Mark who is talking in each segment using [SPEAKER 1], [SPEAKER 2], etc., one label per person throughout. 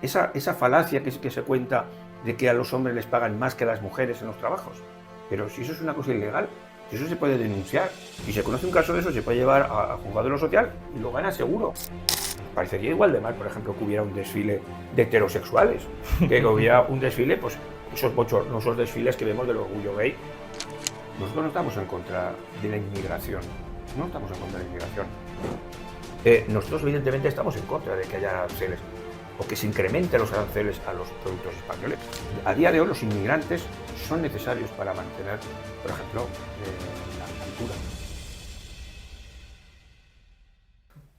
[SPEAKER 1] Esa falacia que se cuenta de que a los hombres les pagan más que a las mujeres en los trabajos. Pero si eso es una cosa ilegal, si eso se puede denunciar, si se conoce un caso de eso, se puede llevar a juzgado de lo social y lo gana seguro. Parecería igual de mal, por ejemplo, que hubiera un desfile de heterosexuales, que hubiera un desfile, pues esos bochornosos desfiles que vemos del orgullo gay. Nosotros no estamos en contra de la inmigración, no estamos en contra de la inmigración. Nosotros evidentemente estamos en contra de que haya aranceles o que se incrementen los aranceles a los productos españoles. A día de hoy los inmigrantes son necesarios para mantener, por ejemplo, la cultura.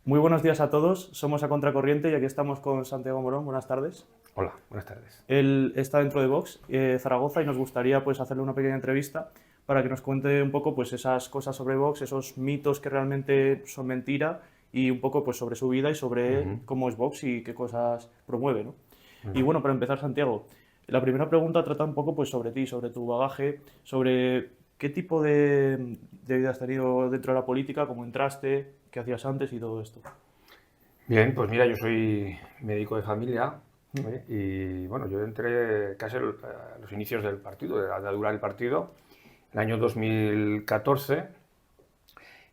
[SPEAKER 2] Muy buenos días a todos, somos A Contracorriente y aquí estamos con Santiago Morón. Buenas tardes.
[SPEAKER 1] Hola, buenas tardes.
[SPEAKER 2] Él está dentro de Vox, Zaragoza, y nos gustaría pues hacerle una pequeña entrevista para que nos cuente un poco pues esas cosas sobre Vox, esos mitos que realmente son mentira y un poco pues sobre su vida y sobre cómo es Vox y qué cosas promueve, ¿no? Y bueno, para empezar, Santiago, la primera pregunta trata un poco pues sobre ti, sobre tu bagaje, sobre qué tipo de vida has tenido dentro de la política, cómo entraste, qué hacías antes y todo esto.
[SPEAKER 1] Bien, pues mira, yo soy médico de familia y bueno, yo entré casi a los inicios del partido, de la andadura del partido, en el año 2014.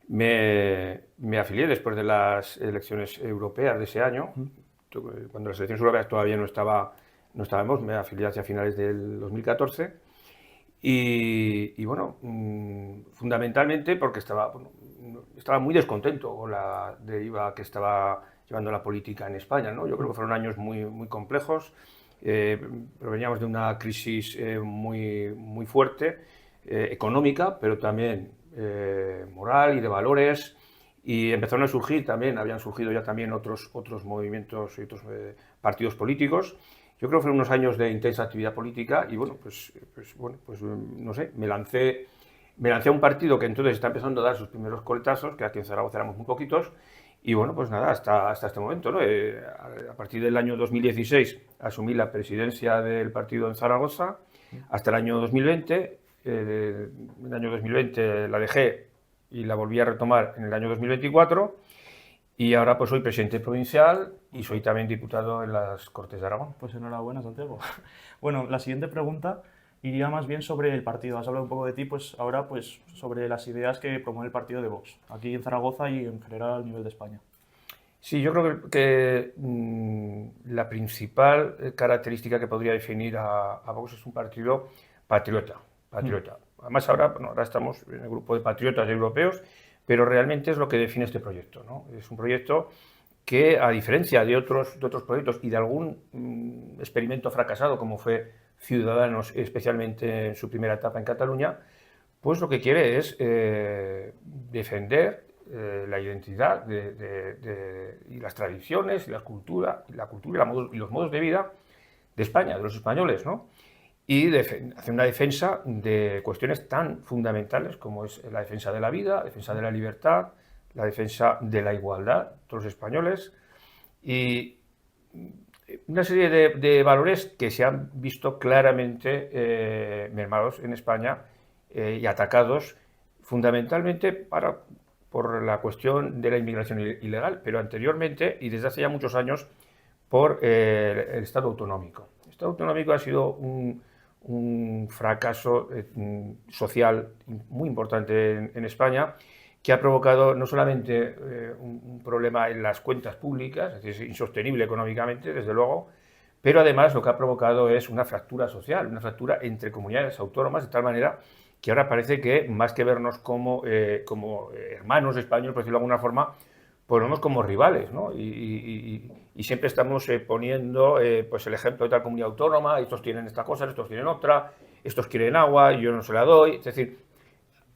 [SPEAKER 1] Me afilié después de las elecciones europeas de ese año, cuando las elecciones europeas todavía no estábamos, me afilié hacia finales del 2014 y bueno, fundamentalmente porque estaba muy descontento con la deriva que estaba llevando la política en España, ¿no? Yo creo que fueron años muy complejos, proveníamos de una crisis muy fuerte, económica, pero también moral y de valores, y empezaron a surgir también, habían surgido ya también otros movimientos y otros partidos políticos. Yo creo que fueron unos años de intensa actividad política y bueno, pues no sé, me lancé a un partido que entonces está empezando a dar sus primeros coletazos, que aquí en Zaragoza éramos muy poquitos, y bueno, pues nada, hasta este momento, ¿no? A partir del año 2016 asumí la presidencia del partido en Zaragoza, hasta el año 2020. En el año 2020 la dejé y la volví a retomar en el año 2024 y ahora pues soy presidente provincial y soy también diputado en las Cortes de Aragón.
[SPEAKER 2] Pues enhorabuena, Santiago. Bueno, la siguiente pregunta iría más bien sobre el partido. Has hablado un poco de ti, pues ahora pues sobre las ideas que promueve el partido de Vox, aquí en Zaragoza y en general a nivel de España.
[SPEAKER 1] Sí, yo creo que la principal característica que podría definir a Vox es un partido patriota. Además ahora estamos en el grupo de patriotas europeos, pero realmente es lo que define este proyecto, ¿no? Es un proyecto que, a diferencia de otros proyectos y de algún experimento fracasado como fue Ciudadanos, especialmente en su primera etapa en Cataluña, pues lo que quiere es defender la identidad y las tradiciones y la cultura y los modos de vida de España, de los españoles, ¿no? Y hacer una defensa de cuestiones tan fundamentales como es la defensa de la vida, la defensa de la libertad, la defensa de la igualdad de todos los españoles y una serie de valores que se han visto claramente mermados en España y atacados fundamentalmente por la cuestión de la inmigración ilegal, pero anteriormente y desde hace ya muchos años por el Estado autonómico. El Estado autonómico ha sido un fracaso social muy importante en España, que ha provocado no solamente un problema en las cuentas públicas, es decir, es insostenible económicamente, desde luego, pero además lo que ha provocado es una fractura social, una fractura entre comunidades autónomas, de tal manera que ahora parece que, más que vernos como hermanos españoles, por decirlo de alguna forma, pues vemos como rivales, ¿no? Y siempre estamos poniendo pues el ejemplo de tal comunidad autónoma, estos tienen esta cosa, estos tienen otra, estos quieren agua, yo no se la doy. Es decir,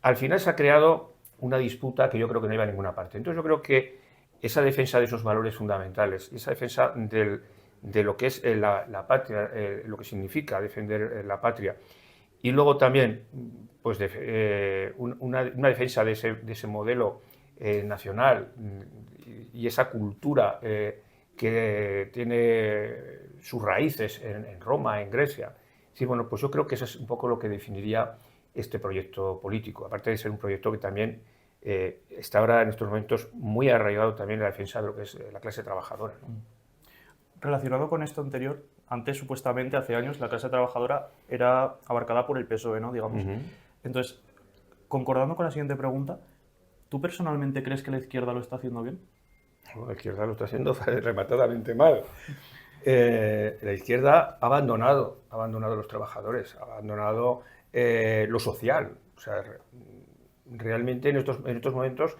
[SPEAKER 1] al final se ha creado una disputa que yo creo que no iba a ninguna parte. Entonces yo creo que esa defensa de esos valores fundamentales, esa defensa de lo que es la patria, lo que significa defender la patria, y luego también pues una defensa de ese modelo nacional y esa cultura que tiene sus raíces en Roma, en Grecia. Sí, bueno, pues yo creo que eso es un poco lo que definiría este proyecto político, aparte de ser un proyecto que también está ahora en estos momentos muy arraigado también en la defensa de lo que es la clase trabajadora, ¿no?
[SPEAKER 2] Relacionado con esto anterior, antes supuestamente, hace años, la clase trabajadora era abarcada por el PSOE, ¿no? Digamos. Entonces, concordando con la siguiente pregunta, ¿tú personalmente crees que la izquierda lo está haciendo bien?
[SPEAKER 1] La izquierda lo está haciendo rematadamente mal. La izquierda ha abandonado a los trabajadores, ha abandonado lo social. O sea, realmente en estos momentos,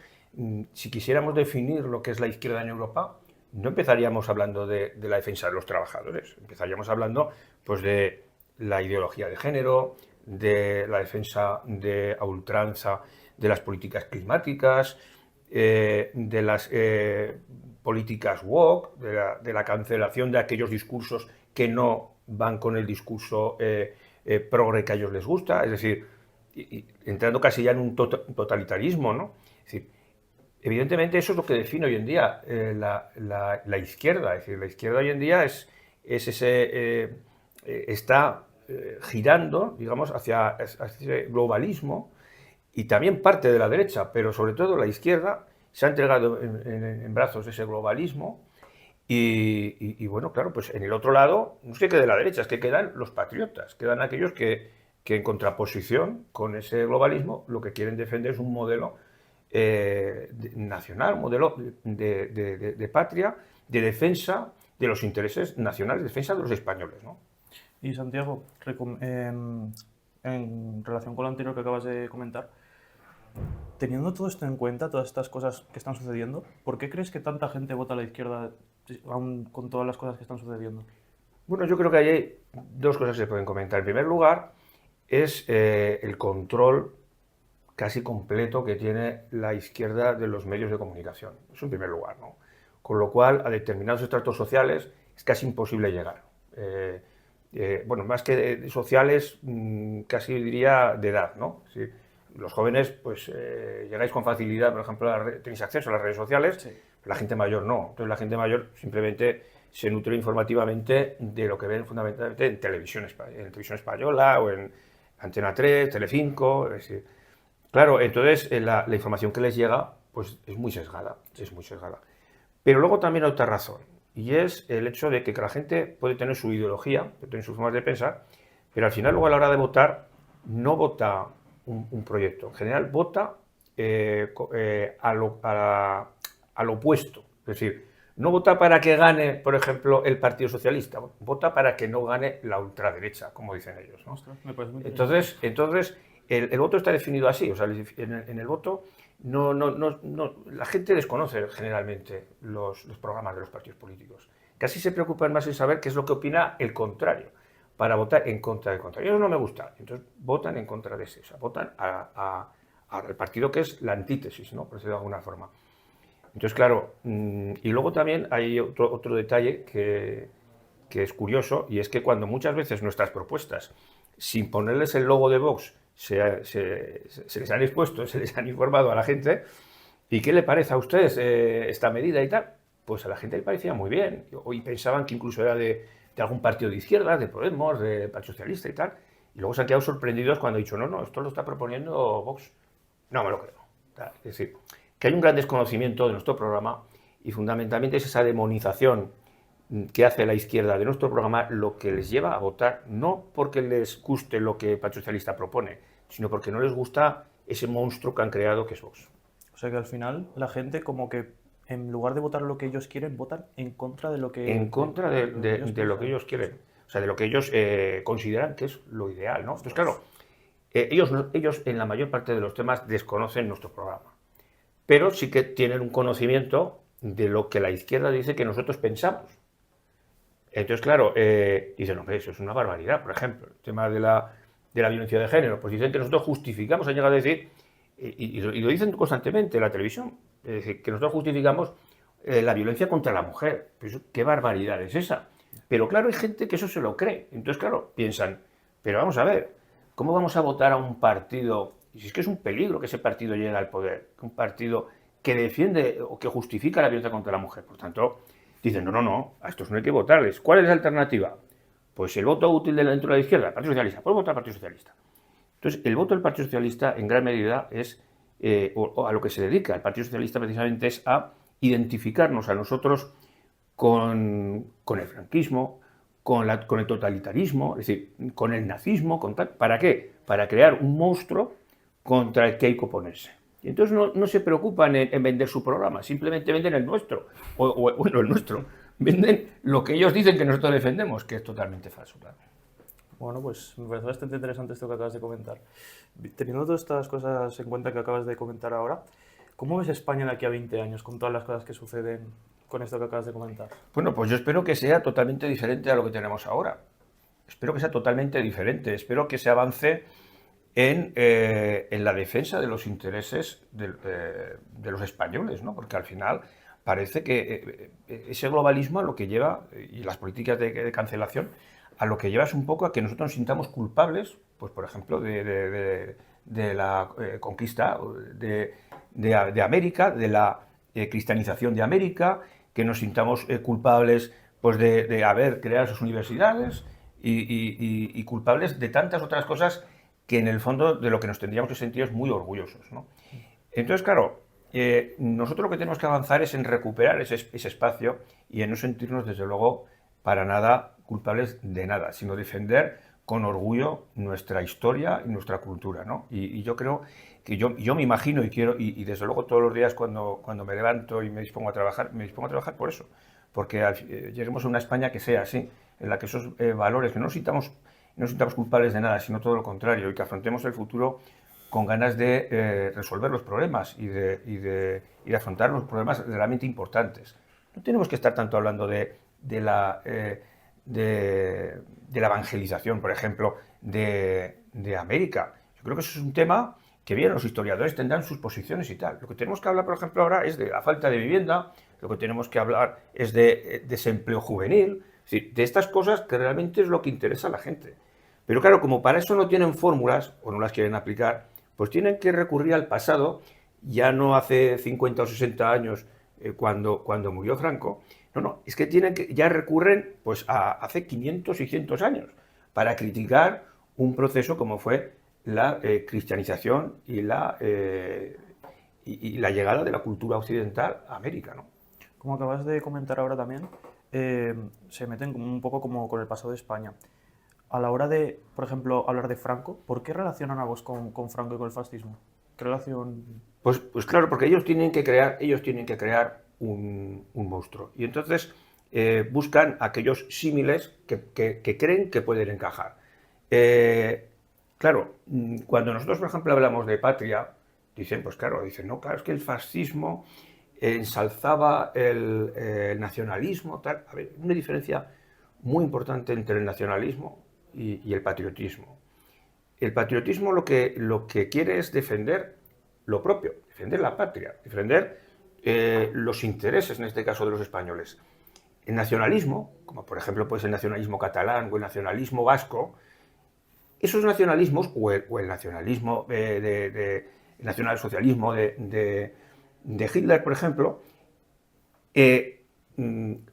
[SPEAKER 1] si quisiéramos definir lo que es la izquierda en Europa, no empezaríamos hablando de la defensa de los trabajadores, empezaríamos hablando pues, de la ideología de género, de la defensa a ultranza de las políticas climáticas, de las políticas woke, de la cancelación de aquellos discursos que no van con el discurso progre que a ellos les gusta, es decir, entrando casi ya en un totalitarismo, ¿no? Es decir, evidentemente eso es lo que define hoy en día la izquierda, es decir, la izquierda hoy en día está girando, digamos, hacia ese globalismo, y también parte de la derecha, pero sobre todo la izquierda se ha entregado en brazos de ese globalismo y bueno, claro, pues en el otro lado no es que quede la derecha, es que quedan los patriotas, quedan aquellos que en contraposición con ese globalismo lo que quieren defender es un modelo nacional, un modelo de patria, de defensa de los intereses nacionales, de defensa de los españoles, ¿no?
[SPEAKER 2] Y Santiago, en relación con lo anterior que acabas de comentar, teniendo todo esto en cuenta, todas estas cosas que están sucediendo, ¿por qué crees que tanta gente vota a la izquierda aún con todas las cosas que están sucediendo?
[SPEAKER 1] Bueno, yo creo que hay dos cosas que se pueden comentar. En primer lugar, es el control casi completo que tiene la izquierda de los medios de comunicación. Eso en primer lugar, ¿no? Con lo cual, a determinados estratos sociales es casi imposible llegar. Bueno, más que sociales, casi diría de edad, ¿no? Sí, los jóvenes, pues, llegáis con facilidad, por ejemplo, tenéis acceso a las redes sociales,
[SPEAKER 2] Sí.
[SPEAKER 1] pero la gente mayor no. Entonces, la gente mayor simplemente se nutre informativamente de lo que ven fundamentalmente en televisión española o en Antena 3, Telecinco, es decir, claro, entonces la información que les llega pues es muy sesgada, es muy sesgada. Pero luego también hay otra razón, y es el hecho de que la gente puede tener su ideología, puede tener sus formas de pensar, pero al final luego a la hora de votar no vota un proyecto, en general vota al opuesto, es decir, no vota para que gane, por ejemplo, el Partido Socialista, vota para que no gane la ultraderecha, como dicen ellos, ¿no?
[SPEAKER 2] Ostras, me parece muy interesante.
[SPEAKER 1] Entonces el voto está definido así, o sea, en el voto la gente desconoce generalmente los programas de los partidos políticos. Casi se preocupan más en saber qué es lo que opina el contrario, para votar en contra del contrario. Eso no me gusta, entonces votan en contra de ese, o sea, votan al partido que es la antítesis, ¿no? Por decirlo de alguna forma. Entonces, claro, y luego también hay otro detalle que es curioso, y es que cuando muchas veces nuestras propuestas, sin ponerles el logo de Vox, se les han expuesto, se les han informado a la gente, ¿y qué le parece a ustedes esta medida y tal? Pues a la gente le parecía muy bien, y pensaban que incluso era de algún partido de izquierdas, de Podemos, de Partido Socialista y tal, y luego se han quedado sorprendidos cuando han dicho, no, esto lo está proponiendo Vox. No me lo creo. Es decir, que hay un gran desconocimiento de nuestro programa y fundamentalmente es esa demonización que hace la izquierda de nuestro programa lo que les lleva a votar, no porque les guste lo que el Partido Socialista propone, sino porque no les gusta ese monstruo que han creado que es Vox.
[SPEAKER 2] O sea que al final la gente como que en lugar de votar lo que ellos quieren, votan en contra de lo que...
[SPEAKER 1] En contra de lo que
[SPEAKER 2] piensan.
[SPEAKER 1] ellos quieren, o sea, de lo que ellos consideran que es lo ideal, ¿no? Entonces, claro, ellos en la mayor parte de los temas desconocen nuestro programa, pero sí que tienen un conocimiento de lo que la izquierda dice que nosotros pensamos. Entonces, claro, dicen, hombre, eso es una barbaridad. Por ejemplo, el tema de la violencia de género, pues dicen que nosotros justificamos, han llegado a decir, y lo dicen constantemente en la televisión, es decir, que nosotros justificamos la violencia contra la mujer. Pues, ¿qué barbaridad es esa? Pero claro, hay gente que eso se lo cree. Entonces, claro, piensan, pero vamos a ver, ¿cómo vamos a votar a un partido? Y si es que es un peligro que ese partido llegue al poder, un partido que defiende o que justifica la violencia contra la mujer. Por tanto, dicen, no, a estos no hay que votarles. ¿Cuál es la alternativa? Pues el voto útil dentro de la izquierda, el Partido Socialista. Pues votar al Partido Socialista. Entonces, el voto del Partido Socialista, en gran medida, es, o a lo que se dedica el Partido Socialista precisamente, es a identificarnos a nosotros con el franquismo, con el totalitarismo, es decir, con el nazismo, ¿para qué? Para crear un monstruo contra el que hay que oponerse. Y entonces no se preocupan en vender su programa, simplemente venden el nuestro, bueno, el nuestro, venden lo que ellos dicen que nosotros defendemos, que es totalmente falso, claro.
[SPEAKER 2] Bueno, pues me parece bastante interesante esto que acabas de comentar. Teniendo todas estas cosas en cuenta que acabas de comentar ahora, ¿cómo ves España de aquí a 20 años con todas las cosas que suceden con esto que acabas de comentar?
[SPEAKER 1] Bueno, pues yo espero que sea totalmente diferente a lo que tenemos ahora. Espero que sea totalmente diferente. Espero que se avance en la defensa de los intereses de los españoles, ¿no? Porque al final parece que ese globalismo a lo que lleva, y las políticas de cancelación, a lo que lleva es un poco a que nosotros nos sintamos culpables, pues por ejemplo, de la conquista de América, de la cristianización de América, que nos sintamos culpables pues de haber creado esas universidades y culpables de tantas otras cosas que en el fondo de lo que nos tendríamos que sentir es muy orgullosos, ¿no? Entonces, claro, nosotros lo que tenemos que avanzar es en recuperar ese espacio y en no sentirnos, desde luego, para nada culpables de nada, sino defender con orgullo nuestra historia y nuestra cultura, ¿no? Y yo creo que yo me imagino y quiero, y desde luego todos los días cuando me levanto y me dispongo a trabajar por eso, porque lleguemos a una España que sea así, en la que esos valores, que no nos sintamos culpables de nada, sino todo lo contrario, y que afrontemos el futuro con ganas de resolver los problemas y de afrontar los problemas realmente importantes. No tenemos que estar tanto hablando de la evangelización, por ejemplo, de América. Yo creo que eso es un tema que bien los historiadores tendrán sus posiciones y tal. Lo que tenemos que hablar, por ejemplo, ahora es de la falta de vivienda, lo que tenemos que hablar es de desempleo juvenil, es decir, de estas cosas que realmente es lo que interesa a la gente. Pero claro, como para eso no tienen fórmulas o no las quieren aplicar, pues tienen que recurrir al pasado, ya no hace 50 o 60 años cuando murió Franco. No, es que ya recurren pues a hace 500 y 100 años para criticar un proceso como fue la cristianización y la llegada de la cultura occidental a América, ¿no?
[SPEAKER 2] Como acabas de comentar ahora también, se meten un poco como con el pasado de España. A la hora de, por ejemplo, hablar de Franco, ¿por qué relacionan a vos con Franco y con el fascismo? ¿Qué relación?
[SPEAKER 1] Pues claro, porque ellos tienen que crear un monstruo. Y entonces buscan aquellos símiles que creen que pueden encajar. Claro, cuando nosotros, por ejemplo, hablamos de patria, dicen, no, claro, es que el fascismo ensalzaba el nacionalismo, tal. A ver, una diferencia muy importante entre el nacionalismo y el patriotismo. El patriotismo lo que quiere es defender lo propio, defender la patria, defender los intereses, en este caso, de los españoles. El nacionalismo, como por ejemplo pues el nacionalismo catalán o el nacionalismo vasco, esos nacionalismos, o el nacionalismo el nacionalsocialismo de Hitler, por ejemplo,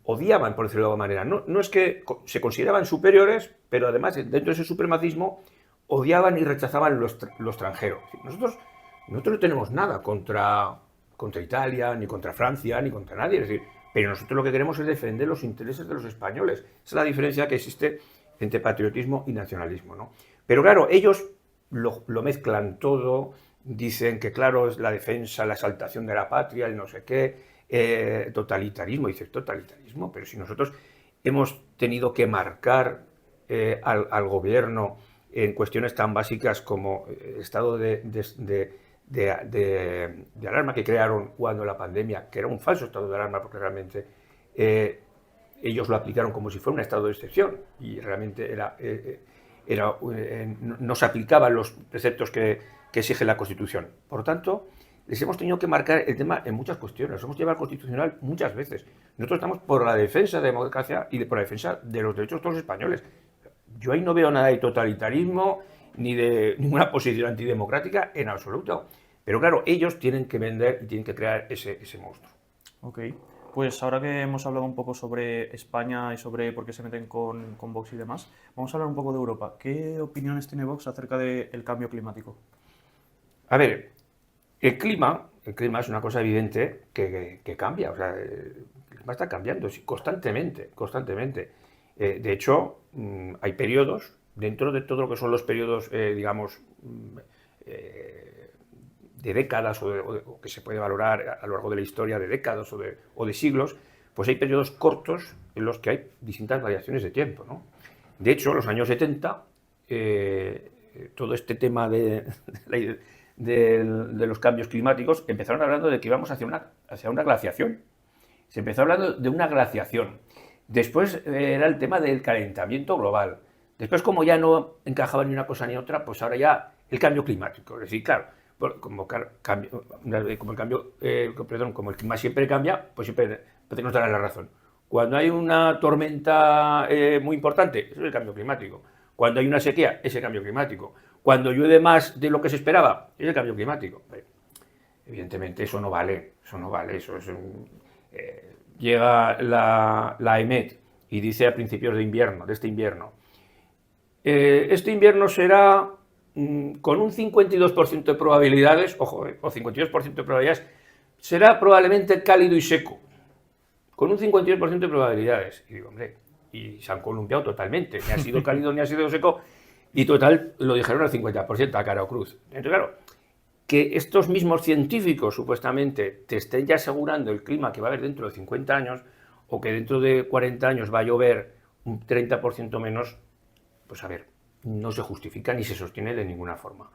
[SPEAKER 1] odiaban, por decirlo de alguna manera. No es que se consideraban superiores, pero además, dentro de ese supremacismo, odiaban y rechazaban lo extranjero. Nosotros no tenemos nada contra Italia, ni contra Francia, ni contra nadie. Es decir, pero nosotros lo que queremos es defender los intereses de los españoles. Esa es la diferencia que existe entre patriotismo y nacionalismo, ¿no? Pero claro, ellos lo mezclan todo, dicen que claro, es la defensa, la exaltación de la patria, el no sé qué, totalitarismo. Dices, totalitarismo, pero si nosotros hemos tenido que marcar al gobierno en cuestiones tan básicas como el estado de alarma que crearon cuando la pandemia, que era un falso estado de alarma porque realmente ellos lo aplicaron como si fuera un estado de excepción y realmente no se aplicaban los preceptos que exige la Constitución. Por lo tanto, les hemos tenido que marcar el tema en muchas cuestiones. Nos hemos llevado al Constitucional muchas veces. Nosotros estamos por la defensa de la democracia y por la defensa de los derechos de todos los españoles. Yo ahí no veo nada de totalitarismo ni de ninguna posición antidemocrática en absoluto. Pero claro, ellos tienen que vender y tienen que crear ese monstruo.
[SPEAKER 2] Ok, pues ahora que hemos hablado un poco sobre España y sobre por qué se meten con Vox y demás, vamos a hablar un poco de Europa. ¿Qué opiniones tiene Vox acerca del cambio climático?
[SPEAKER 1] A ver, el clima es una cosa evidente que cambia. O sea, el a estar cambiando sí, constantemente. De hecho, hay periodos, dentro de todo lo que son los periodos, digamos, de décadas o que se puede valorar a lo largo de la historia de décadas o de siglos, pues hay periodos cortos en los que hay distintas variaciones de tiempo, ¿no? De hecho, los años 70, todo este tema de los cambios climáticos, empezaron hablando de que íbamos hacia una glaciación. Se empezó hablando de una glaciación. Después era el tema del calentamiento global. Después, como ya no encajaba ni una cosa ni otra, pues ahora ya el cambio climático. Es decir, claro, como el clima siempre cambia, pues siempre nos dará la razón. Cuando hay una tormenta muy importante, eso es el cambio climático. Cuando hay una sequía, es el cambio climático. Cuando llueve más de lo que se esperaba, es el cambio climático. Evidentemente eso no vale, eso es llega la EMET y dice a principios de este invierno, este invierno será con un 52% de probabilidades, ojo, o 52% de probabilidades, será probablemente cálido y seco, con un 52% de probabilidades. Y digo, hombre, y se han columpiado totalmente, ni ha sido cálido ni ha sido seco, y total lo dijeron al 50% a cara o cruz. Entonces, claro, que estos mismos científicos supuestamente te estén ya asegurando el clima que va a haber dentro de 50 años o que dentro de 40 años va a llover un 30% menos, pues a ver, no se justifica ni se sostiene de ninguna forma.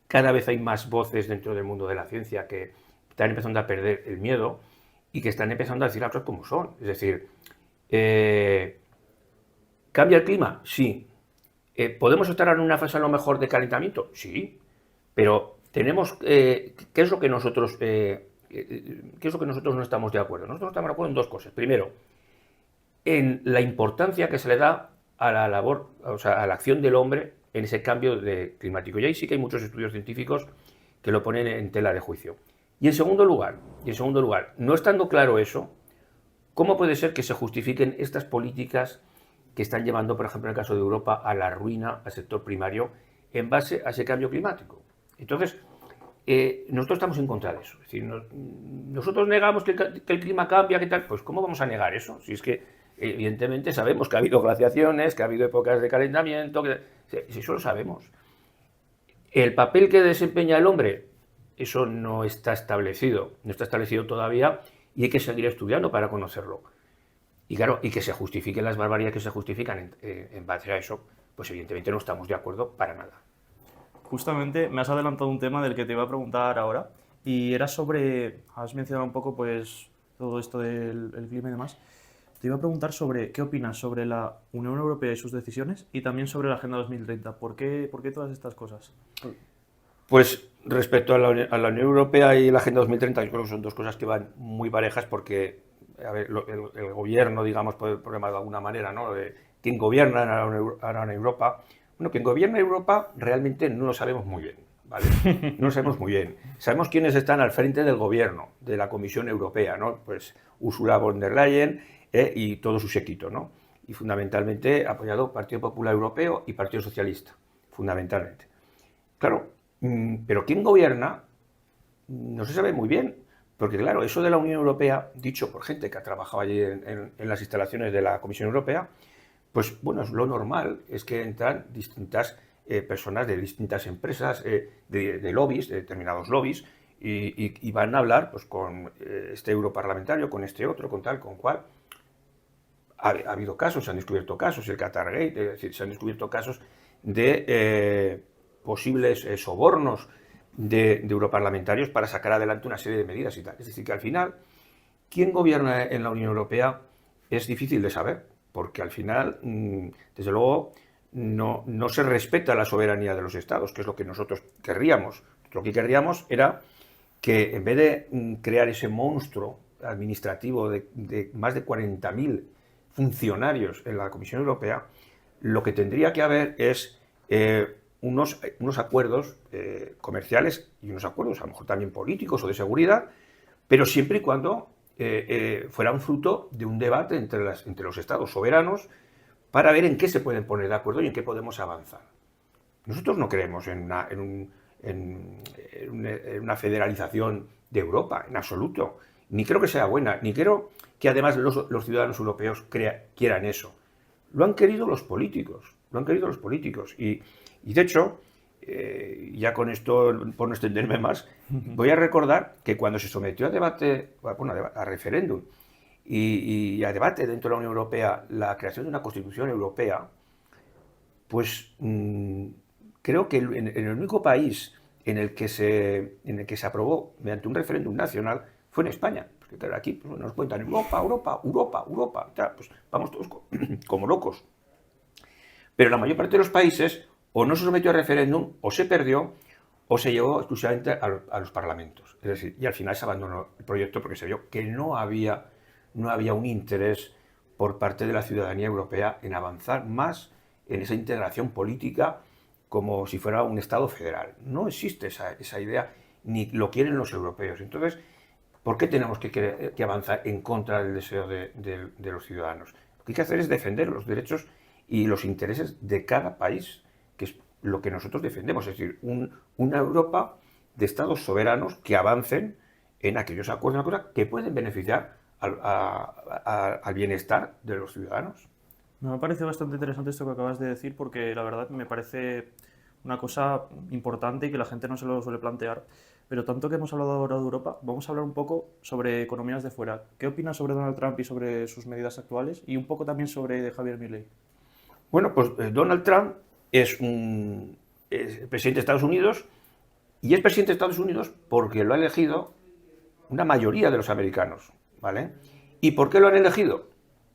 [SPEAKER 1] Cada vez hay más voces dentro del mundo de la ciencia que están empezando a perder el miedo y que están empezando a decir las cosas como son. Es decir, ¿cambia el clima? Sí. ¿Podemos estar en una fase a lo mejor de calentamiento? Sí. Pero tenemos, ¿qué es lo que nosotros no estamos de acuerdo? Nosotros no estamos de acuerdo en dos cosas. Primero, en la importancia que se le da a la labor, o sea, a la acción del hombre en ese cambio climático. Y ahí sí que hay muchos estudios científicos que lo ponen en tela de juicio. Y en segundo lugar, no estando claro eso, ¿cómo puede ser que se justifiquen estas políticas que están llevando, por ejemplo, en el caso de Europa, a la ruina al sector primario en base a ese cambio climático? Entonces, nosotros estamos en contra de eso. Es decir, nosotros negamos que el clima cambia, ¿qué tal? Pues ¿cómo vamos a negar eso? Si es que, evidentemente, sabemos que ha habido glaciaciones, que ha habido épocas de calentamiento, si eso lo sabemos. El papel que desempeña el hombre, eso no está establecido todavía y hay que seguir estudiando para conocerlo. Y claro, y que se justifiquen las barbaridades que se justifican en base a eso, pues evidentemente no estamos de acuerdo para nada.
[SPEAKER 2] Justamente me has adelantado un tema del que te iba a preguntar ahora y era has mencionado un poco pues todo esto del clima y demás. Te iba a preguntar sobre qué opinas sobre la Unión Europea y sus decisiones y también sobre la Agenda 2030. ¿Por qué todas estas cosas?
[SPEAKER 1] Pues respecto a la Unión Europea y la Agenda 2030, yo creo que son dos cosas que van muy parejas porque, a ver, el gobierno, digamos, por el problema de alguna manera, ¿no? De quién gobierna ahora en Europa. Bueno, quien gobierna Europa realmente no lo sabemos muy bien, ¿vale? No lo sabemos muy bien. Sabemos quiénes están al frente del gobierno, de la Comisión Europea, ¿no? Pues Ursula von der Leyen y todo su séquito, ¿no? Y fundamentalmente apoyado Partido Popular Europeo y Partido Socialista, fundamentalmente. Claro, pero quién gobierna no se sabe muy bien, porque claro, eso de la Unión Europea, dicho por gente que ha trabajado allí en las instalaciones de la Comisión Europea, pues bueno, lo normal es que entran distintas personas de distintas empresas, de lobbies, de determinados lobbies, y van a hablar pues, con este europarlamentario, con este otro, con tal, con cual. Ha habido casos, se han descubierto casos, el Qatargate, es decir, se han descubierto casos de posibles sobornos de europarlamentarios para sacar adelante una serie de medidas y tal. Es decir, que al final, ¿quién gobierna en la Unión Europea? Es difícil de saber, porque al final, desde luego, no se respeta la soberanía de los estados, que es lo que nosotros querríamos. Lo que querríamos era que en vez de crear ese monstruo administrativo de más de 40.000 funcionarios en la Comisión Europea, lo que tendría que haber es unos acuerdos comerciales y unos acuerdos a lo mejor también políticos o de seguridad, pero siempre y cuando fuera un fruto de un debate entre los estados soberanos para ver en qué se pueden poner de acuerdo y en qué podemos avanzar. Nosotros no creemos en una federalización de Europa, en absoluto. ni creo que sea buena, ni creo que además los ciudadanos europeos quieran eso. Lo han querido los políticos, lo han querido los políticos. Y de hecho, ya con esto, por no extenderme más, voy a recordar que cuando se sometió a debate, bueno, a referéndum y a debate dentro de la Unión Europea la creación de una Constitución Europea, pues creo que en el único país en el que se aprobó mediante un referéndum nacional fue en España. Porque claro, aquí pues, nos cuentan Europa, Europa, Europa, Europa, ya, pues vamos todos como locos. Pero la mayor parte de los países o no se sometió a referéndum, o se perdió, o se llevó exclusivamente a los parlamentos. Es decir, y al final se abandonó el proyecto porque se vio que no había un interés por parte de la ciudadanía europea en avanzar más en esa integración política como si fuera un Estado federal. No existe esa idea, ni lo quieren los europeos. Entonces, ¿por qué tenemos que avanzar en contra del deseo de los ciudadanos? Lo que hay que hacer es defender los derechos y los intereses de cada país, que es lo que nosotros defendemos, es decir, una Europa de estados soberanos que avancen en aquellos acuerdos que pueden beneficiar al bienestar de los ciudadanos.
[SPEAKER 2] Me parece bastante interesante esto que acabas de decir porque la verdad me parece una cosa importante y que la gente no se lo suele plantear. Pero tanto que hemos hablado ahora de Europa, vamos a hablar un poco sobre economías de fuera. ¿Qué opinas sobre Donald Trump y sobre sus medidas actuales? Y un poco también sobre Javier Milei.
[SPEAKER 1] Bueno, pues Donald Trump es el presidente de Estados Unidos y es presidente de Estados Unidos porque lo ha elegido una mayoría de los americanos, ¿vale? ¿Y por qué lo han elegido?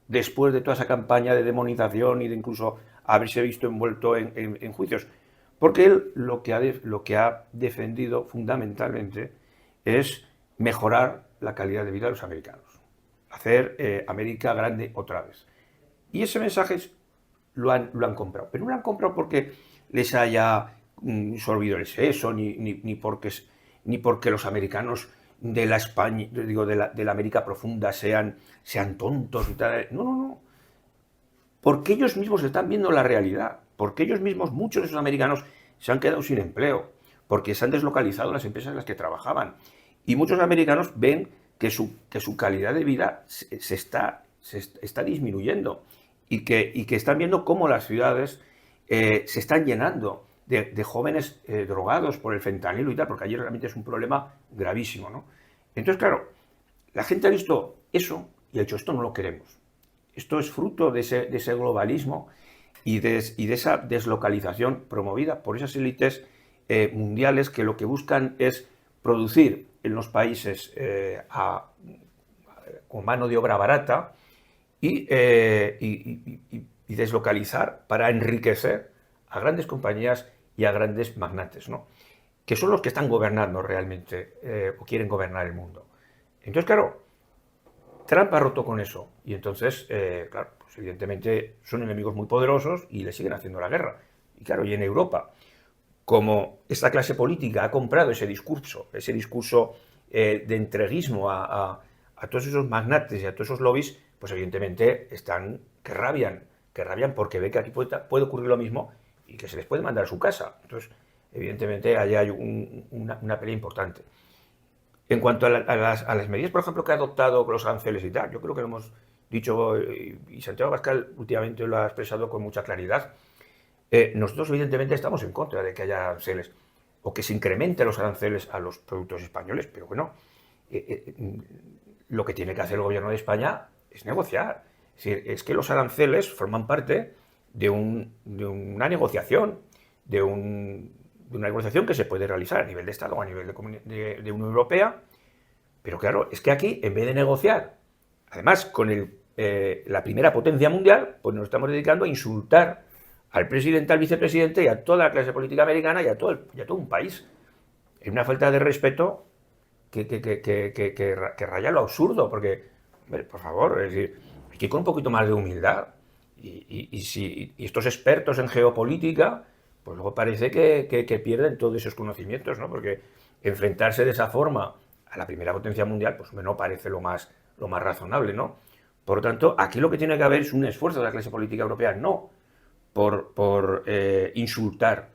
[SPEAKER 1] Después de toda esa campaña de demonización y de incluso haberse visto envuelto en juicios. Porque él lo que ha defendido fundamentalmente es mejorar la calidad de vida de los americanos. Hacer América grande otra vez. Y ese mensaje lo han comprado. Pero no lo han comprado porque les haya sorbido el seso, ni porque los americanos de la España, digo, de la América profunda sean tontos y tal. No, no, no. Porque ellos mismos están viendo la realidad. Porque ellos mismos, muchos de esos americanos, se han quedado sin empleo. Porque se han deslocalizado las empresas en las que trabajaban. Y muchos americanos ven que su calidad de vida se está disminuyendo. Y que están viendo cómo las ciudades se están llenando de jóvenes drogados por el fentanilo y tal, porque allí realmente es un problema gravísimo, ¿no? Entonces, claro, la gente ha visto eso y ha dicho, esto no lo queremos. Esto es fruto de ese globalismo y de esa deslocalización promovida por esas élites mundiales que lo que buscan es producir en los países con mano de obra barata y deslocalizar para enriquecer a grandes compañías y a grandes magnates, ¿no? Que son los que están gobernando realmente o quieren gobernar el mundo. Entonces, claro, Trump ha roto con eso y entonces, claro, pues evidentemente son enemigos muy poderosos y le siguen haciendo la guerra. Y claro, y en Europa, como esta clase política ha comprado ese discurso de entreguismo a todos esos magnates y a todos esos lobbies, pues evidentemente que rabian porque ve que aquí puede ocurrir lo mismo y que se les puede mandar a su casa. Entonces, evidentemente, allá hay una pelea importante. En cuanto a las medidas, por ejemplo, que ha adoptado con los aranceles y tal, yo creo que lo hemos dicho, y Santiago Abascal últimamente lo ha expresado con mucha claridad. Nosotros, evidentemente, estamos en contra de que haya aranceles o que se incrementen los aranceles a los productos españoles, pero bueno, lo que tiene que hacer el gobierno de España es negociar. Es que los aranceles forman parte de una negociación, de una negociación que se puede realizar a nivel de Estado o a nivel de Unión Europea, pero claro, es que aquí, en vez de negociar, además con la primera potencia mundial, pues nos estamos dedicando a insultar al presidente, al vicepresidente y a toda la clase política americana y a todo un país. Es una falta de respeto que raya lo absurdo, porque, hombre, por favor, es decir, hay que ir con un poquito más de humildad. Y estos expertos en geopolítica, pues luego parece que pierden todos esos conocimientos, ¿no? Porque enfrentarse de esa forma a la primera potencia mundial, pues no parece lo más razonable, ¿no? Por lo tanto, aquí lo que tiene que haber es un esfuerzo de la clase política europea, no por insultar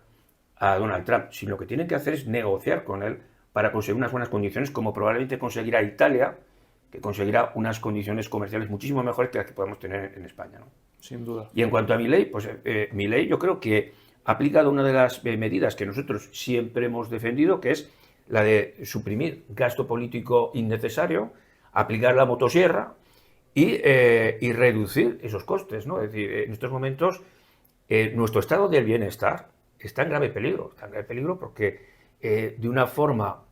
[SPEAKER 1] a Donald Trump, sino lo que tienen que hacer es negociar con él para conseguir unas buenas condiciones, como probablemente conseguirá Italia, que conseguirá unas condiciones comerciales muchísimo mejores que las que podemos tener en España, ¿no?
[SPEAKER 2] Sin duda.
[SPEAKER 1] Y en cuanto a Milei, pues Milei yo creo que ha aplicado una de las medidas que nosotros siempre hemos defendido, que es la de suprimir gasto político innecesario, aplicar la motosierra y reducir esos costes, ¿no? Es decir, en estos momentos nuestro estado del bienestar está en grave peligro porque de una forma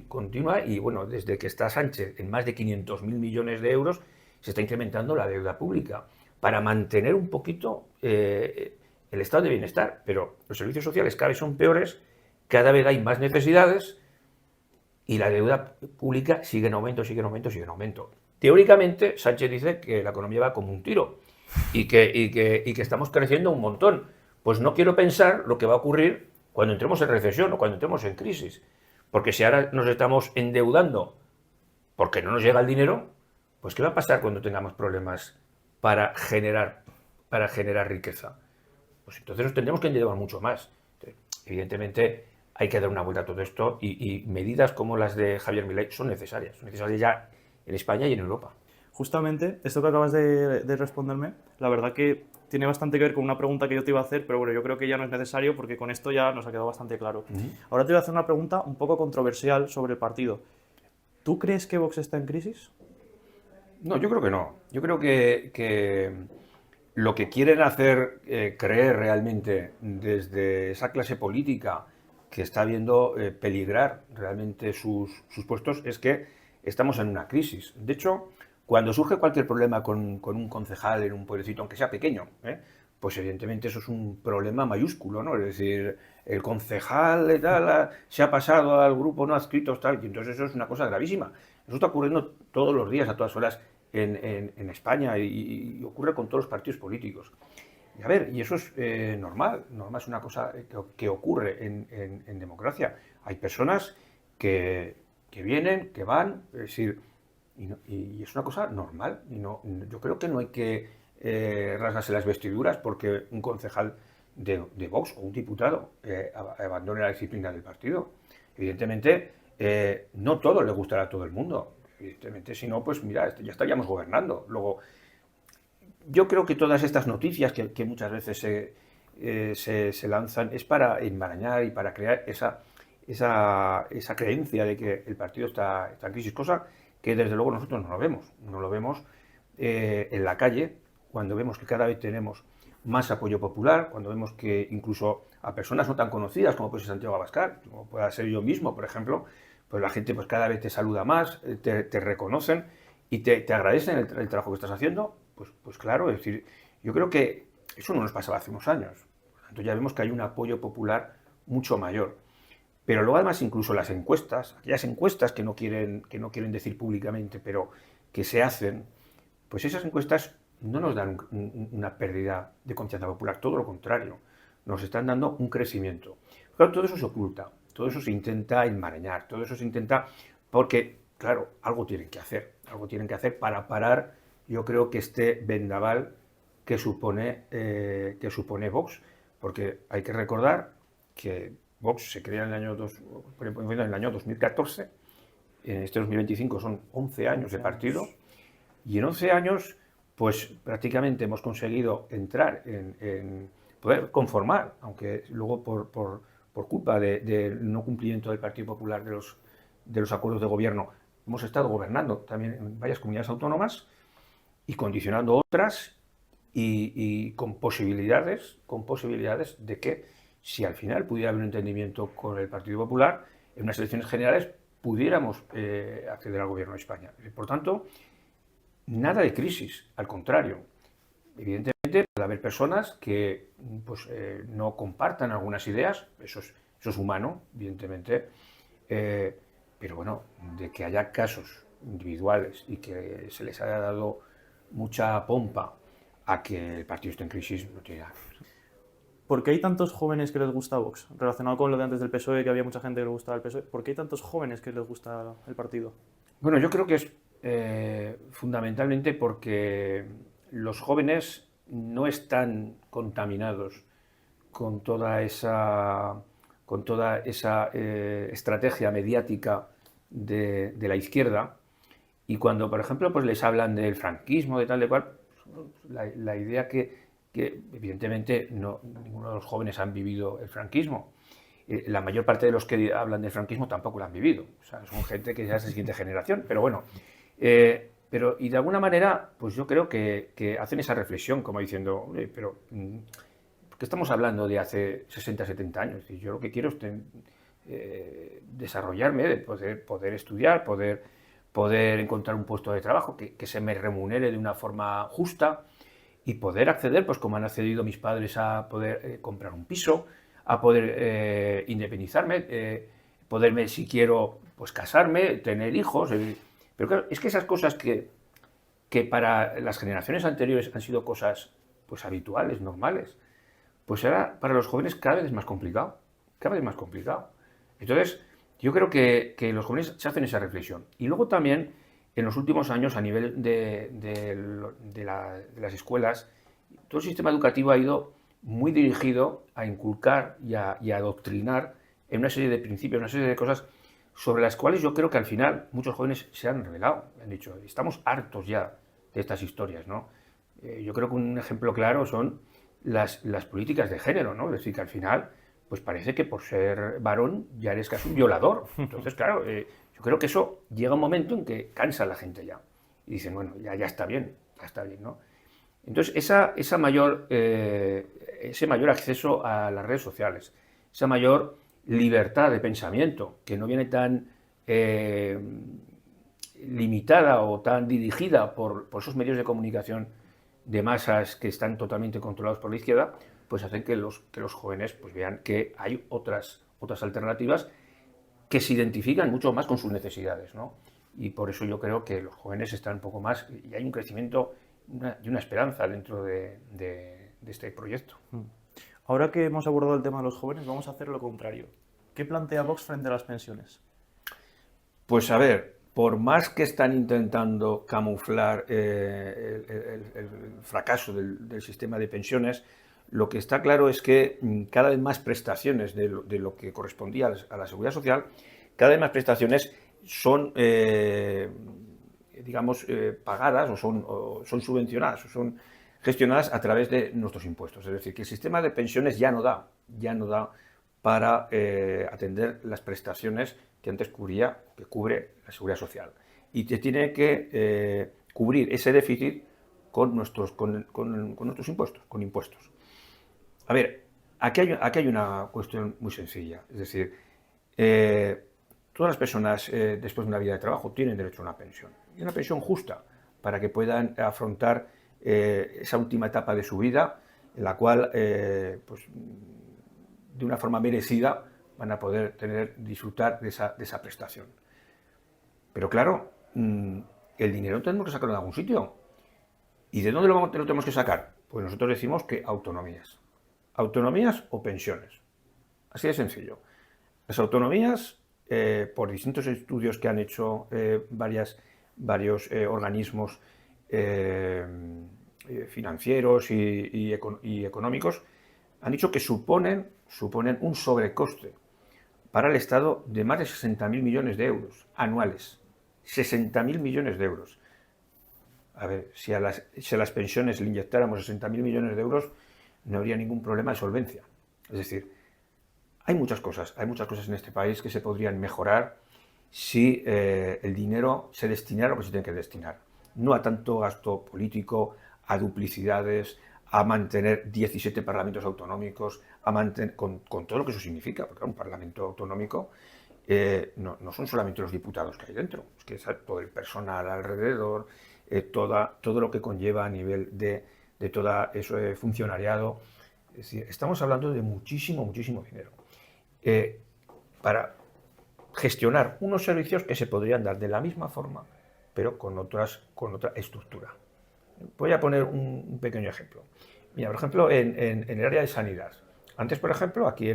[SPEAKER 1] continua y bueno, desde que está Sánchez en más de 500.000 millones de euros, se está incrementando la deuda pública para mantener un poquito el estado de bienestar, pero los servicios sociales cada vez son peores, cada vez hay más necesidades y la deuda pública sigue en aumento, sigue en aumento, sigue en aumento. Teóricamente, Sánchez dice que la economía va como un tiro y que estamos creciendo un montón. Pues no quiero pensar lo que va a ocurrir cuando entremos en recesión o cuando entremos en crisis. Porque si ahora nos estamos endeudando porque no nos llega el dinero, pues ¿qué va a pasar cuando tengamos problemas para generar riqueza? Pues entonces nos tendremos que endeudar mucho más. Entonces, evidentemente hay que dar una vuelta a todo esto y medidas como las de Javier Milei son necesarias ya en España y en Europa.
[SPEAKER 2] Justamente, esto que acabas de responderme, la verdad que tiene bastante que ver con una pregunta que yo te iba a hacer, pero bueno, yo creo que ya no es necesario porque con esto ya nos ha quedado bastante claro. Ahora te voy a hacer una pregunta un poco controversial sobre el partido. ¿Tú crees que Vox está en crisis?
[SPEAKER 1] No, yo creo que no. Yo creo que lo que quieren hacer creer realmente desde esa clase política que está viendo peligrar realmente sus puestos es que estamos en una crisis. De hecho, cuando surge cualquier problema con un concejal en un pueblecito, aunque sea pequeño, pues evidentemente eso es un problema mayúsculo, ¿no? Es decir, el concejal de tal se ha pasado al grupo no adscritos tal, y entonces eso es una cosa gravísima. Eso está ocurriendo todos los días, a todas horas, en España y ocurre con todos los partidos políticos. Y a ver, y eso es normal es una cosa que ocurre en democracia. Hay personas que vienen, que van, es decir, y es una cosa normal. Yo creo que no hay que rasgarse las vestiduras porque un concejal de Vox o un diputado abandone la disciplina del partido. Evidentemente, no todo le gustará a todo el mundo. Evidentemente, si no, pues mira, ya estaríamos gobernando. Luego, yo creo que todas estas noticias que muchas veces se lanzan es para enmarañar y para crear esa creencia de que el partido está en crisis, cosa que desde luego nosotros no lo vemos. No lo vemos en la calle, cuando vemos que cada vez tenemos más apoyo popular, cuando vemos que incluso a personas no tan conocidas como puede ser Santiago Abascal, como pueda ser yo mismo, por ejemplo, pues la gente pues cada vez te saluda más, te reconocen y te agradecen el trabajo que estás haciendo, pues claro, es decir, yo creo que eso no nos pasaba hace unos años. Por lo tanto, ya vemos que hay un apoyo popular mucho mayor. Pero luego además incluso las encuestas, aquellas encuestas que no quieren decir públicamente, pero que se hacen, pues esas encuestas no nos dan una pérdida de confianza popular, todo lo contrario, nos están dando un crecimiento. Claro, todo eso se oculta, todo eso se intenta enmarañar, todo eso se intenta porque, claro, algo tienen que hacer para parar, yo creo que este vendaval que supone Vox, porque hay que recordar que Vox se crea en el año 2014, en este 2025 son 11 años de partido, y en 11 años, pues prácticamente hemos conseguido entrar en poder conformar, aunque luego por culpa del no cumplimiento del Partido Popular de los acuerdos de gobierno, hemos estado gobernando también en varias comunidades autónomas y condicionando otras y con posibilidades de que si al final pudiera haber un entendimiento con el Partido Popular, en unas elecciones generales pudiéramos acceder al gobierno de España. Por tanto, nada de crisis, al contrario. Evidentemente puede haber personas que pues, no compartan algunas ideas, eso es humano, evidentemente, pero bueno, de que haya casos individuales y que se les haya dado mucha pompa a que el partido esté en crisis, no tiene nada que ver.
[SPEAKER 2] ¿Por qué hay tantos jóvenes que les gusta Vox? Relacionado con lo de antes del PSOE, que había mucha gente que le gustaba el PSOE. ¿Por qué hay tantos jóvenes que les gusta el partido?
[SPEAKER 1] Bueno, yo creo que es fundamentalmente porque los jóvenes no están contaminados con toda esa estrategia mediática de la izquierda Y cuando, por ejemplo, pues les hablan del franquismo, de tal, de cual, la idea que evidentemente ninguno de los jóvenes han vivido el franquismo. La mayor parte de los que hablan del franquismo tampoco lo han vivido. O sea, son gente que ya es de siguiente generación, pero bueno. Y de alguna manera, pues yo creo que hacen esa reflexión, como diciendo, pero ¿por qué estamos hablando de hace 60, 70 años? Y yo lo que quiero es desarrollarme, de poder estudiar, poder encontrar un puesto de trabajo que se me remunere de una forma justa y poder acceder, pues como han accedido mis padres, a poder comprar un piso, a poder independizarme, poderme, si quiero, pues casarme, tener hijos. Pero claro, es que esas cosas que para las generaciones anteriores han sido cosas pues habituales, normales, pues ahora para los jóvenes cada vez es más complicado, cada vez más complicado. Entonces, yo creo que los jóvenes se hacen esa reflexión. Y luego también, en los últimos años, a nivel de las escuelas, todo el sistema educativo ha ido muy dirigido a inculcar y a adoctrinar en una serie de principios, una serie de cosas sobre las cuales yo creo que al final muchos jóvenes se han rebelado. Han dicho, estamos hartos ya de estas historias, ¿no? Yo creo que un ejemplo claro son las políticas de género, ¿no? Es decir, que al final, pues parece que por ser varón ya eres casi un violador. Entonces, claro, yo creo que eso llega un momento en que cansa a la gente ya. Y dicen, bueno, ya está bien, ¿no? Entonces, ese mayor acceso a las redes sociales, esa mayor libertad de pensamiento, que no viene tan limitada o tan dirigida por esos medios de comunicación de masas que están totalmente controlados por la izquierda, pues hacen que los jóvenes pues vean que hay otras alternativas que se identifican mucho más con sus necesidades, ¿no? Y por eso yo creo que los jóvenes están un poco más, y hay un crecimiento y una esperanza dentro de este proyecto.
[SPEAKER 2] Ahora que hemos abordado el tema de los jóvenes, vamos a hacer lo contrario. ¿Qué plantea Vox frente a las pensiones?
[SPEAKER 1] Pues a ver, por más que están intentando camuflar el fracaso del sistema de pensiones, lo que está claro es que cada vez más prestaciones de lo que correspondía a la seguridad social, cada vez más prestaciones son, digamos, pagadas o son subvencionadas o son gestionadas a través de nuestros impuestos. Es decir, que el sistema de pensiones ya no da para atender las prestaciones que antes que cubre la seguridad social. Y te tiene que cubrir ese déficit con nuestros impuestos, con impuestos. A ver, aquí hay una cuestión muy sencilla. Es decir, todas las personas después de una vida de trabajo tienen derecho a una pensión. Y una pensión justa para que puedan afrontar esa última etapa de su vida en la cual, pues, de una forma merecida, van a poder disfrutar de esa prestación. Pero claro, el dinero tenemos que sacarlo de algún sitio. ¿Y de dónde lo tenemos que sacar? Pues nosotros decimos que autonomías. Autonomías o pensiones. Así de sencillo. Las autonomías, por distintos estudios que han hecho varios organismos financieros y económicos, han dicho que suponen un sobrecoste para el Estado de más de 60.000 millones de euros anuales. 60.000 millones de euros. A ver, si a las pensiones le inyectáramos 60.000 millones de euros, no habría ningún problema de solvencia. Es decir, hay muchas cosas en este país que se podrían mejorar si el dinero se destinara a lo que se tiene que destinar. No a tanto gasto político, a duplicidades, a mantener 17 parlamentos autonómicos, con todo lo que eso significa, porque un parlamento autonómico no son solamente los diputados que hay dentro, es que es todo el personal alrededor, todo lo que conlleva a nivel de todo eso funcionariado. Es decir, estamos hablando de muchísimo dinero para gestionar unos servicios que se podrían dar de la misma forma, pero con otra estructura. Voy a poner un pequeño ejemplo. Mira, por ejemplo, en el área de sanidad. Antes, por ejemplo, aquí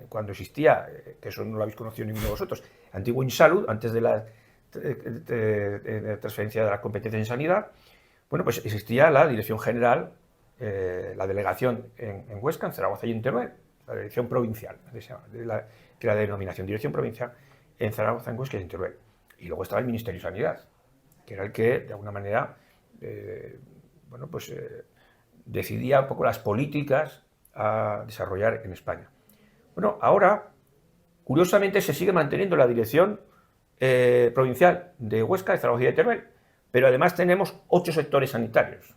[SPEAKER 1] cuando existía, que eso no lo habéis conocido ninguno de vosotros, antiguo InSalud, antes de la transferencia de la competencia en sanidad, bueno, pues existía la Dirección General, la delegación en Huesca, en Zaragoza y en Teruel, la Dirección Provincial, que era la denominación Dirección Provincial en Zaragoza, en Huesca y en Teruel. Y luego estaba el Ministerio de Sanidad. que era el que, de alguna manera, bueno, pues, decidía un poco las políticas a desarrollar en España. Bueno, ahora, curiosamente, se sigue manteniendo la dirección provincial de Huesca, de Zaragoza y de Teruel, pero además tenemos 8 sectores sanitarios.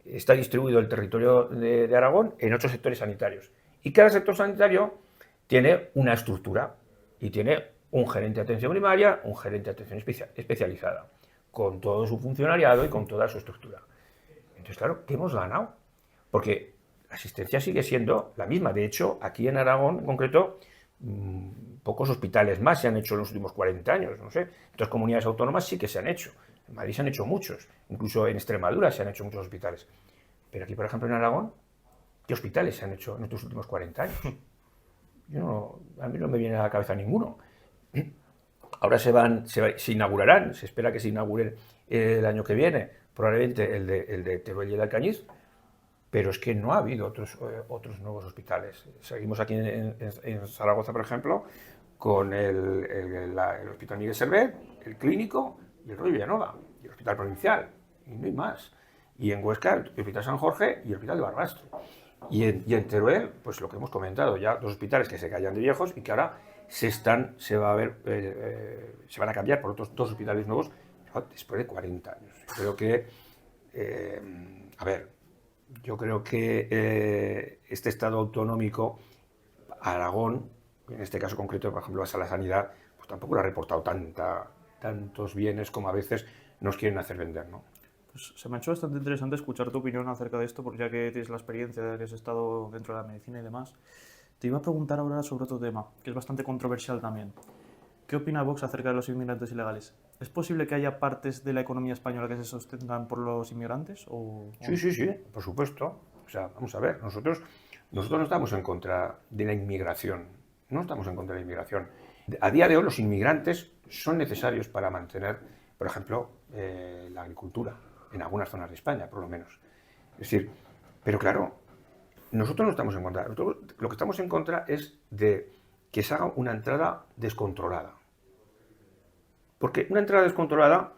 [SPEAKER 1] Está distribuido el territorio de Aragón en 8 sectores sanitarios. Y cada sector sanitario tiene una estructura y tiene un gerente de atención primaria, un gerente de atención especializada, con todo su funcionariado y con toda su estructura. Entonces, claro, ¿qué hemos ganado? Porque la asistencia sigue siendo la misma. De hecho, aquí en Aragón, en concreto, pocos hospitales más se han hecho en los últimos 40 años. No sé, en otras comunidades autónomas sí que se han hecho. En Madrid se han hecho muchos. Incluso en Extremadura se han hecho muchos hospitales. Pero aquí, por ejemplo, en Aragón, ¿qué hospitales se han hecho en estos últimos 40 años? A mí no me viene a la cabeza ninguno. Ahora se inaugurarán, se espera que se inauguren el año que viene, probablemente el de Teruel y el de Alcañiz, pero es que no ha habido otros nuevos hospitales. Seguimos aquí en Zaragoza, por ejemplo, con el Hospital Miguel Servet, el Clínico y el Roy Villanova, y el Hospital Provincial, y no hay más. Y en Huesca, el Hospital San Jorge y el Hospital de Barbastro. Y en Teruel, pues lo que hemos comentado, ya 2 hospitales que se callan de viejos y que ahora se van a cambiar por otros 2 hospitales nuevos después de 40 años. Creo que, yo creo que este Estado autonómico, Aragón, en este caso concreto, por ejemplo, a la sanidad, pues tampoco le ha reportado tantos bienes como a veces nos quieren hacer vender, ¿no?
[SPEAKER 2] Pues se me ha hecho bastante interesante escuchar tu opinión acerca de esto, porque ya que tienes la experiencia de que has estado dentro de la medicina y demás, te iba a preguntar ahora sobre otro tema, que es bastante controversial también. ¿Qué opina Vox acerca de los inmigrantes ilegales? ¿Es posible que haya partes de la economía española que se sostengan por los inmigrantes?
[SPEAKER 1] Sí, por supuesto. O sea, vamos a ver, nosotros no estamos en contra de la inmigración. No estamos en contra de la inmigración. A día de hoy los inmigrantes son necesarios para mantener, por ejemplo, la agricultura, en algunas zonas de España, por lo menos. Es decir, pero claro, nosotros no estamos en contra. Nosotros lo que estamos en contra es de que se haga una entrada descontrolada. Porque una entrada descontrolada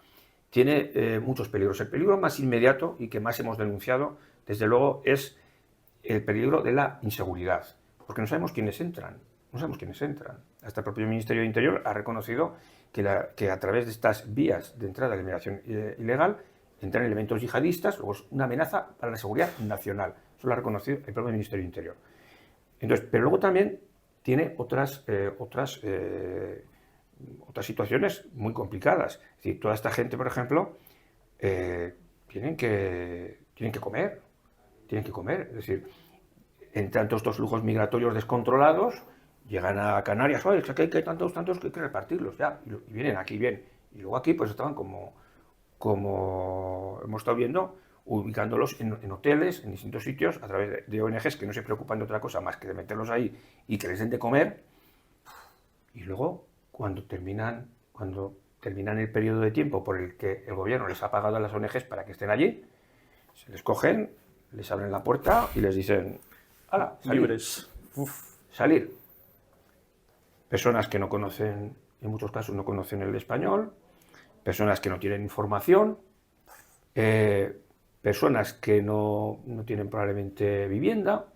[SPEAKER 1] tiene muchos peligros. El peligro más inmediato y que más hemos denunciado, desde luego, es el peligro de la inseguridad. Porque no sabemos quiénes entran. No sabemos quiénes entran. Hasta el propio Ministerio de Interior ha reconocido que a través de estas vías de entrada de la inmigración ilegal entran elementos yihadistas, luego es una amenaza para la seguridad nacional. Eso lo ha reconocido el propio Ministerio de Interior. Entonces, pero luego también tiene otras situaciones muy complicadas. Es decir, toda esta gente, por ejemplo, tienen que comer. Tienen que comer. Es decir, entran todos estos flujos migratorios descontrolados, llegan a Canarias, oye, es que hay tantos que hay que repartirlos, ya, y vienen aquí, bien. Y luego aquí pues estaban como hemos estado viendo, ubicándolos en hoteles, en distintos sitios, a través de ONGs que no se preocupan de otra cosa más que de meterlos ahí y que les den de comer. Y luego, cuando terminan el periodo de tiempo por el que el gobierno les ha pagado a las ONGs para que estén allí, se les cogen, les abren la puerta y les dicen, ¡hala,
[SPEAKER 2] libres!
[SPEAKER 1] Salir. Personas que no conocen, en muchos casos no conocen el español, personas que no tienen información, personas que no tienen probablemente vivienda.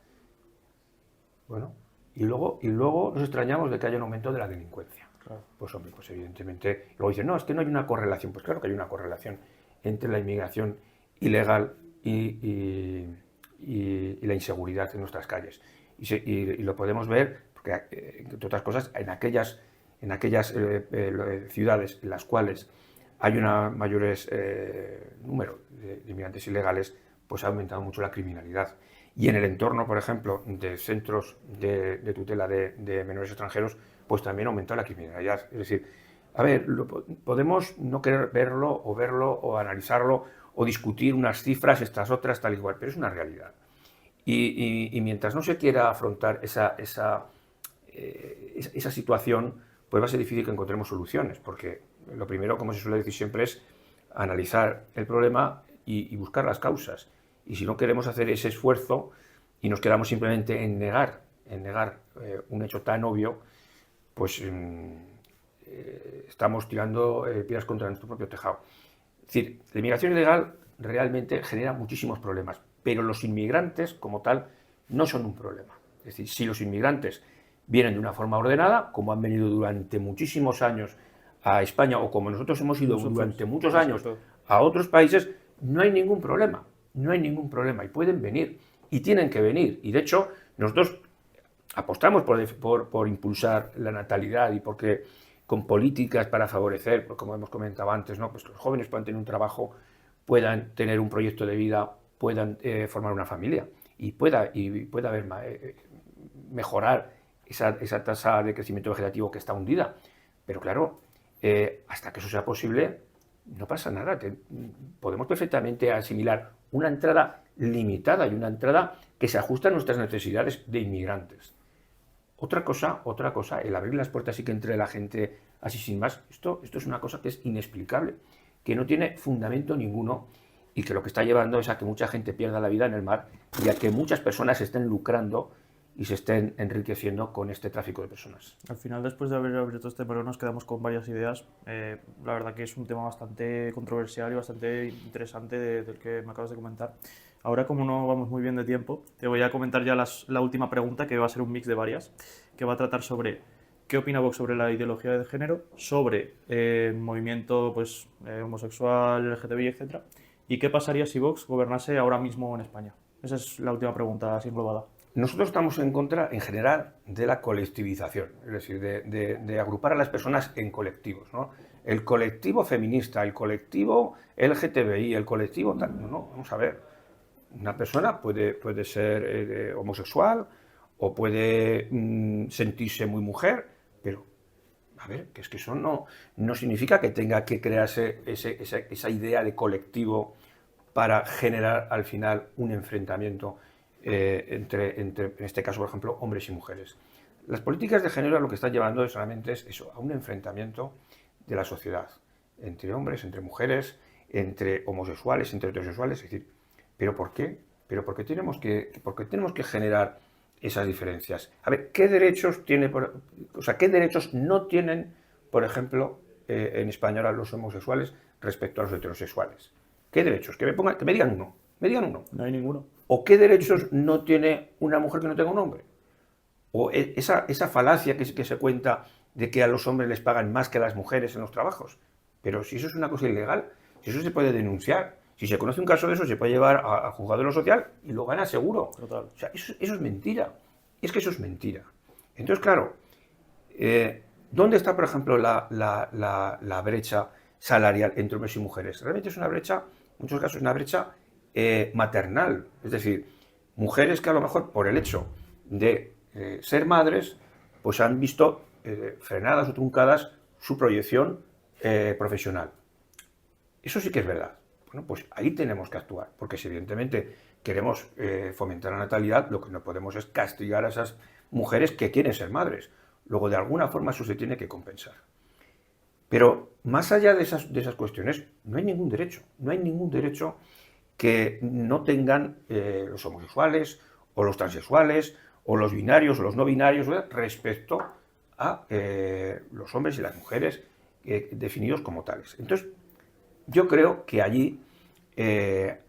[SPEAKER 1] Bueno, y luego nos extrañamos de que haya un aumento de la delincuencia. Claro. Pues hombre, pues evidentemente, luego dicen, no, es que no hay una correlación. Pues claro que hay una correlación entre la inmigración ilegal y la inseguridad en nuestras calles. Y lo podemos ver, porque entre otras cosas, en aquellas ciudades en las cuales hay un mayor número de inmigrantes ilegales, pues ha aumentado mucho la criminalidad. Y en el entorno, por ejemplo, de centros de tutela de menores extranjeros, pues también ha aumentado la criminalidad. Es decir, a ver, podemos no querer verlo o analizarlo o discutir unas cifras, estas otras, tal y cual, pero es una realidad. Y mientras no se quiera afrontar esa situación, pues va a ser difícil que encontremos soluciones, porque lo primero, como se suele decir siempre, es analizar el problema y buscar las causas. Y si no queremos hacer ese esfuerzo y nos quedamos simplemente en negar un hecho tan obvio, pues estamos tirando piedras contra nuestro propio tejado. Es decir, la inmigración ilegal realmente genera muchísimos problemas, pero los inmigrantes como tal no son un problema. Es decir, si los inmigrantes vienen de una forma ordenada, como han venido durante muchísimos años a España o como nosotros hemos ido durante muchos años a otros países, no hay ningún problema, no hay ningún problema y pueden venir y tienen que venir. Y de hecho, nosotros apostamos por impulsar la natalidad y porque con políticas para favorecer, como hemos comentado antes, ¿no? Pues que los jóvenes puedan tener un trabajo, puedan tener un proyecto de vida, puedan formar una familia y pueda haber mejorar esa tasa de crecimiento vegetativo que está hundida. Pero claro, hasta que eso sea posible, no pasa nada. Podemos perfectamente asimilar una entrada limitada y una entrada que se ajusta a nuestras necesidades de inmigrantes. Otra cosa, el abrir las puertas y que entre la gente así sin más, esto es una cosa que es inexplicable, que no tiene fundamento ninguno y que lo que está llevando es a que mucha gente pierda la vida en el mar y a que muchas personas estén lucrando y se estén enriqueciendo con este tráfico de personas.
[SPEAKER 2] Al final, después de haber abierto este melón, nos quedamos con varias ideas. La verdad que es un tema bastante controversial y bastante interesante del que me acabas de comentar. Ahora, como no vamos muy bien de tiempo, te voy a comentar ya la última pregunta, que va a ser un mix de varias, que va a tratar sobre qué opina Vox sobre la ideología de género, sobre movimiento pues, homosexual, LGTBI, etc. Y qué pasaría si Vox gobernase ahora mismo en España. Esa es la última pregunta así englobada.
[SPEAKER 1] Nosotros estamos en contra, en general, de la colectivización, es decir, de agrupar a las personas en colectivos, ¿no? El colectivo feminista, el colectivo LGTBI, el colectivo tal. No, vamos a ver. Una persona puede ser homosexual o puede sentirse muy mujer, pero, a ver, que es que eso no significa que tenga que crearse esa idea de colectivo para generar al final un enfrentamiento entre, en este caso, por ejemplo, hombres y mujeres. Las políticas de género lo que están llevando solamente es eso, a un enfrentamiento de la sociedad, entre hombres, entre mujeres, entre homosexuales, entre heterosexuales, es decir, ¿pero por qué? ¿Pero por qué tenemos que generar esas diferencias? A ver, ¿qué derechos qué derechos no tienen, por ejemplo, en España ahora los homosexuales respecto a los heterosexuales? ¿Qué derechos? Que me digan uno.
[SPEAKER 2] No hay ninguno.
[SPEAKER 1] ¿O qué derechos no tiene una mujer que no tenga un hombre? O esa falacia que se cuenta de que a los hombres les pagan más que a las mujeres en los trabajos. Pero si eso es una cosa ilegal, si eso se puede denunciar, si se conoce un caso de eso, se puede llevar a juzgado de lo social y lo gana seguro.
[SPEAKER 2] Total.
[SPEAKER 1] O sea, eso es mentira. Es que eso es mentira. Entonces, claro, ¿dónde está, por ejemplo, la brecha salarial entre hombres y mujeres? Realmente es una brecha, en muchos casos, una brecha maternal. Es decir, mujeres que a lo mejor por el hecho de ser madres, pues han visto frenadas o truncadas su proyección profesional. Eso sí que es verdad. Bueno, pues ahí tenemos que actuar, porque si evidentemente queremos fomentar la natalidad, lo que no podemos es castigar a esas mujeres que quieren ser madres. Luego, de alguna forma, eso se tiene que compensar. Pero más allá de esas cuestiones, no hay ningún derecho que no tengan los homosexuales o los transexuales o los binarios o los no binarios, ¿verdad?, respecto a los hombres y las mujeres definidos como tales. Entonces, yo creo que allí se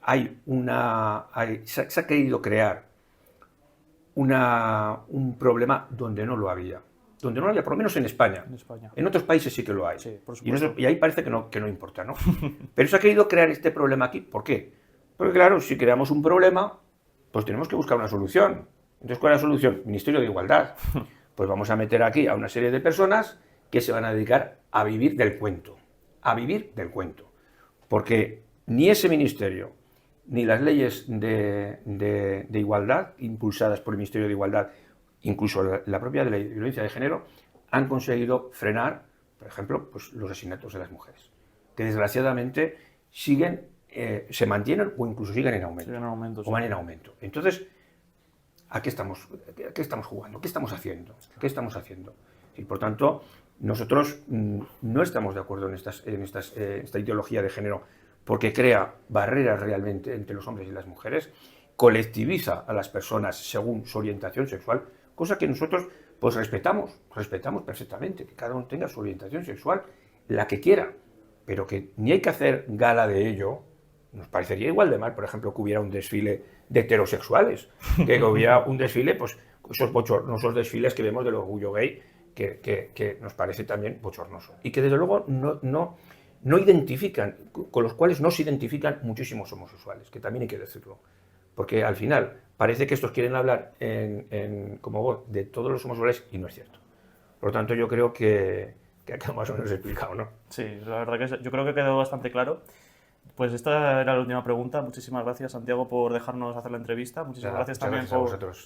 [SPEAKER 1] ha querido crear un problema donde no lo había. Donde no lo había, por lo menos en España. En otros países sí que lo hay.
[SPEAKER 2] Sí, por supuesto.
[SPEAKER 1] Y ahí parece que no importa, ¿no? Pero se ha querido crear este problema aquí. ¿Por qué? Porque claro, si creamos un problema, pues tenemos que buscar una solución. Entonces, ¿cuál es la solución? Ministerio de Igualdad. Pues vamos a meter aquí a una serie de personas que se van a dedicar a vivir del cuento. A vivir del cuento. Porque ni ese ministerio, ni las leyes de igualdad impulsadas por el Ministerio de Igualdad, incluso la propia de la violencia de género, han conseguido frenar, por ejemplo, pues, los asesinatos de las mujeres, que desgraciadamente se mantienen o incluso siguen en aumento.
[SPEAKER 2] Sí.
[SPEAKER 1] O van en aumento. Entonces, ¿a qué estamos jugando? ¿Qué estamos haciendo? Y por tanto, nosotros no estamos de acuerdo en esta ideología de género, porque crea barreras realmente entre los hombres y las mujeres, colectiviza a las personas según su orientación sexual, cosa que nosotros pues respetamos perfectamente, que cada uno tenga su orientación sexual, la que quiera, pero que ni hay que hacer gala de ello, nos parecería igual de mal, por ejemplo, que hubiera un desfile de heterosexuales, que hubiera un desfile, pues esos bochornosos desfiles que vemos del orgullo gay, que nos parece también bochornoso. Y que desde luego no identifican, con los cuales no se identifican muchísimos homosexuales, que también hay que decirlo. Porque al final parece que estos quieren hablar como vos de todos los homosexuales y no es cierto. Por lo tanto, yo creo que ha quedado más o menos explicado, ¿no?
[SPEAKER 2] Sí, la verdad que yo creo que quedó bastante claro. Pues esta era la última pregunta. Muchísimas gracias, Santiago, por dejarnos hacer la entrevista. Muchísimas gracias
[SPEAKER 1] Muchas
[SPEAKER 2] también
[SPEAKER 1] gracias a vosotros.